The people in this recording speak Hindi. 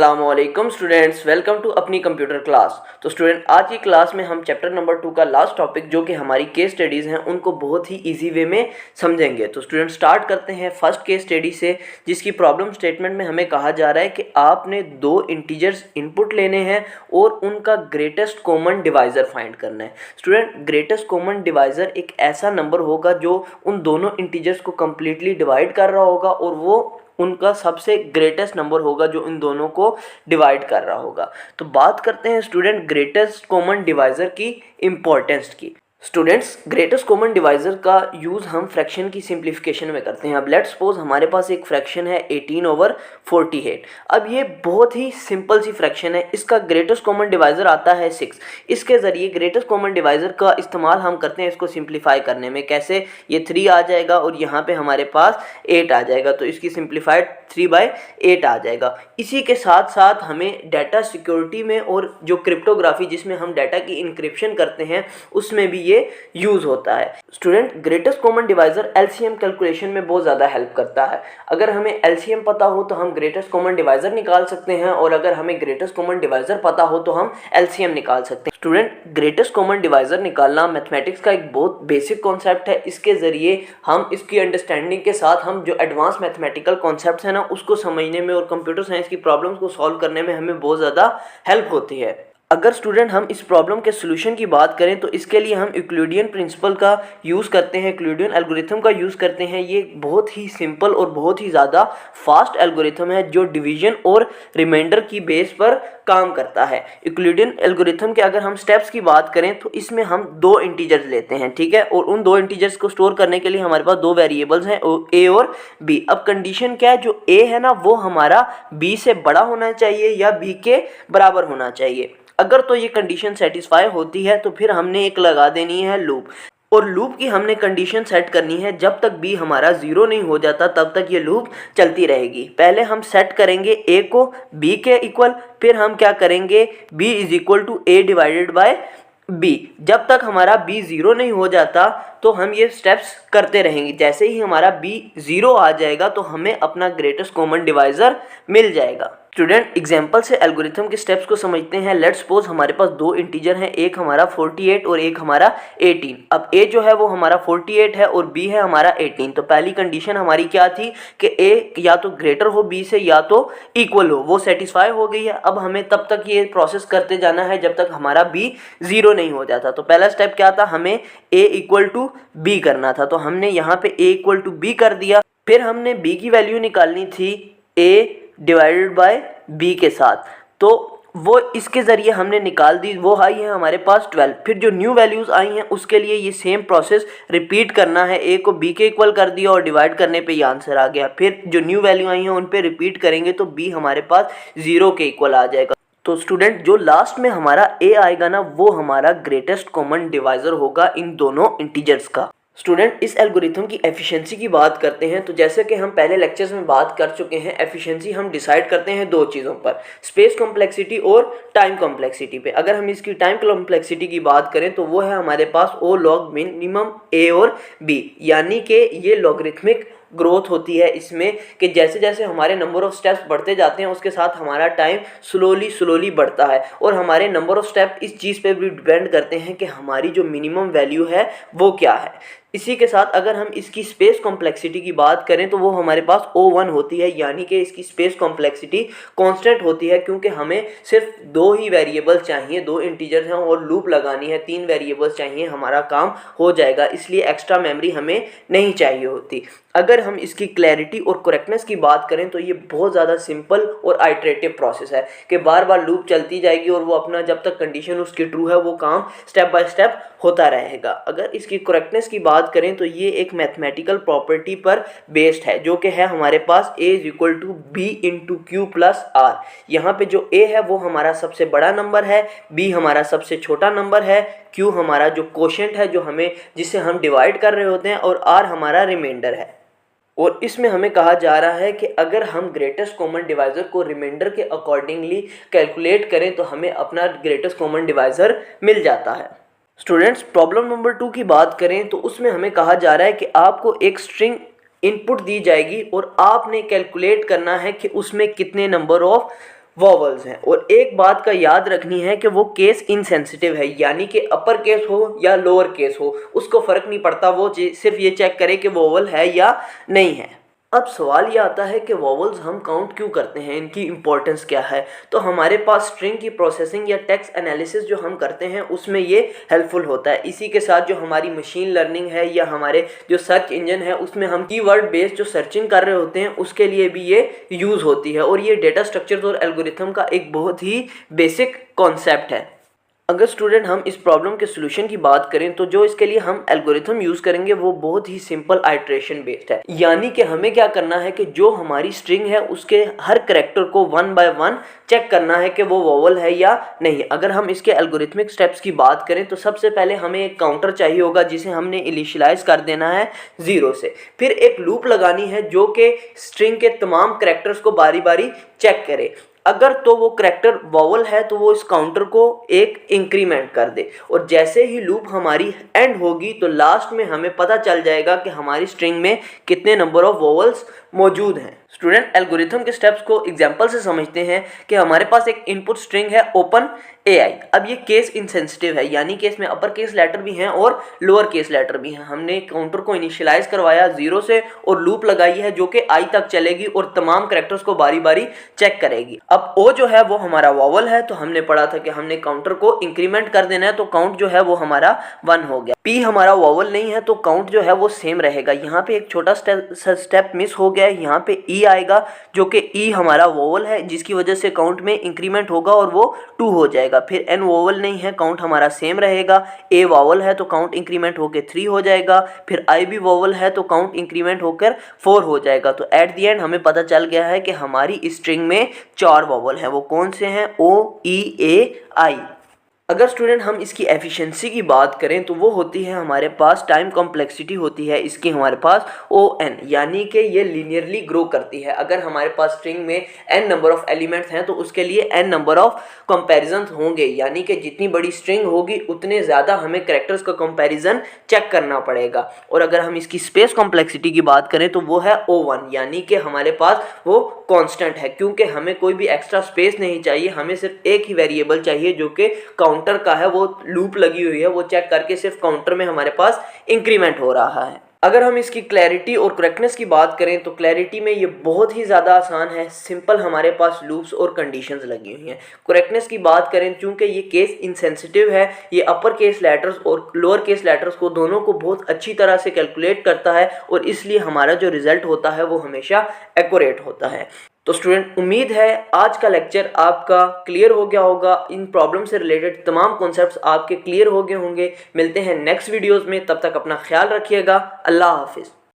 अस्सलामुअलैकुम स्टूडेंट्स, वेलकम टू अपनी कंप्यूटर क्लास। तो स्टूडेंट, आज की क्लास में हम चैप्टर नंबर 2 का लास्ट टॉपिक जो कि हमारी केस स्टडीज़ हैं उनको बहुत ही इजी वे में समझेंगे। तो स्टूडेंट स्टार्ट करते हैं फर्स्ट केस स्टडी से, जिसकी प्रॉब्लम स्टेटमेंट में हमें कहा जा रहा है कि आपने दो इंटीजर्स इनपुट लेने हैं और उनका ग्रेटेस्ट कॉमन डिवाइज़र फाइंड करना है। स्टूडेंट, ग्रेटेस्ट कॉमन डिवाइज़र एक ऐसा नंबर होगा जो उन दोनों इंटीजर्स को कम्प्लीटली डिवाइड कर रहा होगा और वो उनका सबसे ग्रेटेस्ट नंबर होगा जो इन दोनों को डिवाइड कर रहा होगा। तो बात करते हैं स्टूडेंट ग्रेटेस्ट कॉमन डिवाइज़र की इम्पोर्टेंस की। स्टूडेंट्स, ग्रेटेस्ट कॉमन डिवाइज़र का यूज़ हम फ्रैक्शन की सिंप्लीफिकेशन में करते हैं। अब लेट्स सपोज हमारे पास एक फ्रैक्शन है 18/48। अब ये बहुत ही सिंपल सी फ्रैक्शन है, इसका ग्रेटेस्ट कॉमन डिवाइज़र आता है 6। इसके ज़रिए ग्रेटेस्ट कॉमन डिवाइज़र का इस्तेमाल हम करते हैं इसको सिंप्लीफाई करने में। कैसे? ये 3 आ जाएगा और यहाँ पे हमारे पास 8 आ जाएगा, तो इसकी सिंप्लीफाइड 3/8 आ जाएगा। इसी के साथ साथ हमें डाटा सिक्योरिटी में और जो क्रिप्टोग्राफी जिसमें हम डाटा की इंक्रिप्शन करते हैं उसमें भी ये यूज होता है। Student, greatest common divisor LCM calculation में बहुत ज़्यादा हेल्प करता है। अगर हमें एलसीएम पता हो तो हम ग्रेटेस्ट कॉमन डिवाइज़र निकाल सकते हैं, और अगर हमें ग्रेटेस्ट कॉमन डिवाइज़र पता हो तो हम एलसीएम निकाल सकते हैं। स्टूडेंट, ग्रेटेस्ट कॉमन डिवाइज़र निकालना मैथमेटिक्स का एक बहुत बेसिक कॉन्सेप्ट है। इसके ज़रिए हम इसकी अंडरस्टैंडिंग के साथ हम जो एडवांस मैथमेटिकल कॉन्सेप्ट्स हैं ना उसको समझने में और कंप्यूटर साइंस की प्रॉब्लम्स को सॉल्व करने में हमें बहुत ज़्यादा हेल्प होती है। अगर स्टूडेंट हम इस प्रॉब्लम के सोल्यूशन की बात करें तो इसके लिए हम यूक्लिडियन प्रिंसिपल का यूज़ करते हैं, यूक्लिडियन एल्गोरिथम का यूज़ करते हैं। ये बहुत ही सिंपल और बहुत ही ज़्यादा फास्ट एल्गोरिथम है जो डिवीजन और रिमाइंडर की बेस पर काम करता है। यूक्लिडियन एल्गोरिथम के अगर हम स्टेप्स की बात करें तो इसमें हम दो इंटीजर्स लेते हैं, ठीक है, और उन दो इंटीजर्स को स्टोर करने के लिए हमारे पास दो वेरिएबल्स हैं, ए और बी। अब कंडीशन क्या है? जो ए है ना वो हमारा बी से बड़ा होना चाहिए या बी के बराबर होना चाहिए। अगर तो ये कंडीशन सेटिस्फाई होती है तो फिर हमने एक लगा देनी है लूप, और लूप की हमने कंडीशन सेट करनी है जब तक b हमारा 0 नहीं हो जाता तब तक ये लूप चलती रहेगी। पहले हम सेट करेंगे a को b के इक्वल, फिर हम क्या करेंगे b is equal to a divided by b। जब तक हमारा b 0 नहीं हो जाता तो हम ये स्टेप्स करते रहेंगे। जैसे ही हमारा b 0 आ जाएगा तो हमें अपना ग्रेटेस्ट कॉमन डिवाइज़र मिल जाएगा। स्टूडेंट, एग्जाम्पल से एल्गोरिथम के स्टेप्स को समझते हैं। लेट्स सपोज हमारे पास दो इंटीजर हैं, एक हमारा 48 और एक हमारा 18। अब a जो है वो हमारा 48 है और b है हमारा 18। तो पहली कंडीशन हमारी क्या थी कि a या तो ग्रेटर हो b से या तो इक्वल हो, वो सेटिस्फाई हो गई है। अब हमें तब तक ये प्रोसेस करते जाना है जब तक हमारा b 0 नहीं हो जाता। तो पहला स्टेप क्या था? हमें a इक्वल टू b करना था, तो हमने यहाँ पे a इक्वल टू b कर दिया। फिर हमने b की वैल्यू निकालनी थी a डिवाइडेड बाय b के साथ, तो वो इसके ज़रिए हमने निकाल दी। वो आई है हमारे पास 12। फिर जो न्यू वैल्यूज़ आई हैं उसके लिए ये सेम प्रोसेस रिपीट करना है। a को b के इक्वल कर दिया और डिवाइड करने पे ये आंसर आ गया। फिर जो न्यू वैल्यू आई हैं उन पे रिपीट करेंगे तो b हमारे पास 0 के इक्वल आ जाएगा। तो स्टूडेंट, जो लास्ट में हमारा a आएगा ना वो हमारा ग्रेटेस्ट कॉमन डिवाइज़र होगा इन दोनों इंटीजर्स का। स्टूडेंट, इस एल्गोरिथम की एफिशिएंसी की बात करते हैं तो जैसे कि हम पहले लेक्चर्स में बात कर चुके हैं, एफिशिएंसी हम डिसाइड करते हैं दो चीज़ों पर, स्पेस कॉम्प्लेक्सिटी और टाइम कॉम्प्लेक्सिटी पे। अगर हम इसकी टाइम कॉम्प्लेक्सिटी की बात करें तो वो है हमारे पास ओ लॉग मिनिमम a और b, यानी कि ये लॉगरिथमिक ग्रोथ होती है इसमें कि जैसे जैसे हमारे नंबर ऑफ स्टेप्स बढ़ते जाते हैं उसके साथ हमारा टाइम स्लोली बढ़ता है, और हमारे नंबर ऑफ स्टेप इस चीज़ पे भी डिपेंड करते हैं कि हमारी जो मिनिमम वैल्यू है वो क्या है। इसी के साथ अगर हम इसकी स्पेस कॉम्प्लेक्सिटी की बात करें तो वो हमारे पास O1 होती है, यानी कि इसकी स्पेस कॉम्प्लेक्सिटी कांस्टेंट होती है, क्योंकि हमें सिर्फ दो ही वेरिएबल्स चाहिए, दो इंटीजर्स हैं और लूप लगानी है, 3 वेरिएबल्स चाहिए, हमारा काम हो जाएगा। इसलिए एक्स्ट्रा मेमोरी हमें नहीं चाहिए होती। अगर हम इसकी क्लैरिटी और करेक्टनेस की बात करें तो ये बहुत ज़्यादा सिंपल और आइटरेटिव प्रोसेस है कि बार बार लूप चलती जाएगी और वो अपना जब तक कंडीशन उसकी ट्रू है वो काम स्टेप बाय स्टेप होता रहेगा। अगर इसकी करेक्टनेस की बात करें तो ये एक मैथमेटिकल प्रॉपर्टी पर बेस्ड है जो कि है हमारे पास a is equal to b into Q plus R. यहाँ पे जो a है वो हमारा सबसे बड़ा नंबर है, b हमारा सबसे छोटा नंबर है, q हमारा जो कोशेंट है जो हमें जिससे हम डिवाइड कर रहे होते हैं, और r हमारा रिमाइंडर है। और इसमें हमें कहा जा रहा है कि अगर हम ग्रेटेस्ट कॉमन डिवाइज़र को रिमाइंडर के अकॉर्डिंगली कैलकुलेट करें तो हमें अपना ग्रेटेस्ट कॉमन डिवाइज़र मिल जाता है। स्टूडेंट्स, प्रॉब्लम नंबर 2 की बात करें तो उसमें हमें कहा जा रहा है कि आपको एक स्ट्रिंग इनपुट दी जाएगी और आपने कैलकुलेट करना है कि उसमें कितने नंबर ऑफ वॉवल्स हैं। और एक बात का याद रखनी है कि वो केस इनसेंसिटिव है, यानी कि अपर केस हो या लोअर केस हो उसको फ़र्क नहीं पड़ता, वो सिर्फ ये चेक करे कि वॉवल है या नहीं है। अब सवाल ये आता है कि वॉवल्स हम काउंट क्यों करते हैं, इनकी इंपॉर्टेंस क्या है। तो हमारे पास स्ट्रिंग की प्रोसेसिंग या टेक्स्ट एनालिसिस जो हम करते हैं उसमें ये हेल्पफुल होता है। इसी के साथ जो हमारी मशीन लर्निंग है या हमारे जो सर्च इंजन है उसमें हम कीवर्ड बेस्ड जो सर्चिंग कर रहे होते हैं उसके लिए भी ये यूज़ होती है। और ये डेटा स्ट्रक्चर्स और एल्गोरिथम का एक बहुत ही बेसिक कॉन्सेप्ट है। अगर स्टूडेंट हम इस प्रॉब्लम के सोल्यूशन की बात करें तो जो इसके लिए हम एल्गोरिथम यूज़ करेंगे वो बहुत ही सिंपल आइट्रेशन बेस्ड है। यानी कि हमें क्या करना है कि जो हमारी स्ट्रिंग है उसके हर करैक्टर को 1 बाय 1 चेक करना है कि वो वोवल है या नहीं। अगर हम इसके एल्गोरिथमिक स्टेप्स की बात करें तो सबसे पहले हमें एक काउंटर चाहिए होगा जिसे हमने इनिशियलाइज कर देना है 0 से। फिर एक लूप लगानी है जो कि स्ट्रिंग के तमाम करैक्टर्स को बारी बारी चेक करे। अगर तो वो करैक्टर वॉवल है तो वो इस काउंटर को एक इंक्रीमेंट कर दे, और जैसे ही लूप हमारी एंड होगी तो लास्ट में हमें पता चल जाएगा कि हमारी स्ट्रिंग में कितने नंबर ऑफ वॉवल्स मौजूद हैं। स्टूडेंट एल्गोरिथम के स्टेप्स को एग्जांपल से समझते हैं कि हमारे पास एक इनपुट स्ट्रिंग है ओपन AI। अब ये केस इनसेंसिटिव है, यानी कि इसमें अपर केस लेटर भी हैं और लोअर केस लेटर भी हैं। हमने काउंटर को इनिशियलाइज करवाया 0 से और लूप लगाई है जो कि I तक चलेगी और तमाम करैक्टर्स को बारी बारी चेक करेगी। अब O जो है वो हमारा वॉवल है, तो हमने पढ़ा था कि हमने काउंटर को इंक्रीमेंट कर देना है, तो काउंट जो है वो हमारा 1 हो गया। P हमारा वॉवल नहीं है तो काउंट जो है वो सेम रहेगा। यहाँ पे एक छोटा स्टेप मिस हो गया है, यहाँ पे E आएगा जो कि E हमारा वॉवल है जिसकी वजह से काउंट में इंक्रीमेंट होगा और वो 2 हो जाएगा। फिर N वॉवल नहीं है, काउंट हमारा सेम रहेगा। A वॉवल है तो काउंट इंक्रीमेंट होकर 3 हो जाएगा। फिर I भी वॉवल है तो काउंट इंक्रीमेंट होकर 4 हो जाएगा। तो एट दी एंड हमें पता चल गया है कि हमारी स्ट्रिंग में 4 वॉवल हैं। वो कौन से हैं? O E A I। अगर स्टूडेंट हम इसकी एफिशिएंसी की बात करें तो वो होती है हमारे पास टाइम कॉम्प्लेक्सिटी होती है इसकी हमारे पास ON, यानी कि ये लीनियरली ग्रो करती है। अगर हमारे पास स्ट्रिंग में n नंबर ऑफ एलिमेंट्स हैं तो उसके लिए n नंबर ऑफ कंपैरिजन होंगे, यानी कि जितनी बड़ी स्ट्रिंग होगी उतने ज़्यादा हमें कैरेक्टर्स का कंपैरिजन चेक करना पड़ेगा। और अगर हम इसकी स्पेस कॉम्प्लेक्सिटी की बात करें तो वो है O1, यानी कि हमारे पास वो कांस्टेंट है क्योंकि हमें कोई भी एक्स्ट्रा स्पेस नहीं चाहिए, हमें सिर्फ एक ही वेरिएबल चाहिए जो कि काउंटर का है। वो लूप लगी हुई है, वो चेक करके सिर्फ काउंटर में हमारे पास इंक्रीमेंट हो रहा है। अगर हम इसकी क्लैरिटी और करेक्टनेस की बात करें तो क्लैरिटी में ये बहुत ही ज़्यादा आसान है, सिंपल हमारे पास लूप्स और कंडीशंस लगी हुई हैं। करेक्टनेस की बात करें चूँकि ये केस इनसेंसिटिव है, ये अपर केस लेटर्स और लोअर केस लेटर्स को दोनों को बहुत अच्छी तरह से कैलकुलेट करता है और इसलिए हमारा जो रिजल्ट होता है वो हमेशा एक्यूरेट होता है। तो स्टूडेंट उम्मीद है आज का लेक्चर आपका क्लियर हो गया होगा, इन प्रॉब्लम से रिलेटेड तमाम कॉन्सेप्ट्स आपके क्लियर हो गए होंगे। मिलते हैं नेक्स्ट वीडियोस में, तब तक अपना ख्याल रखिएगा। अल्लाह हाफिज़।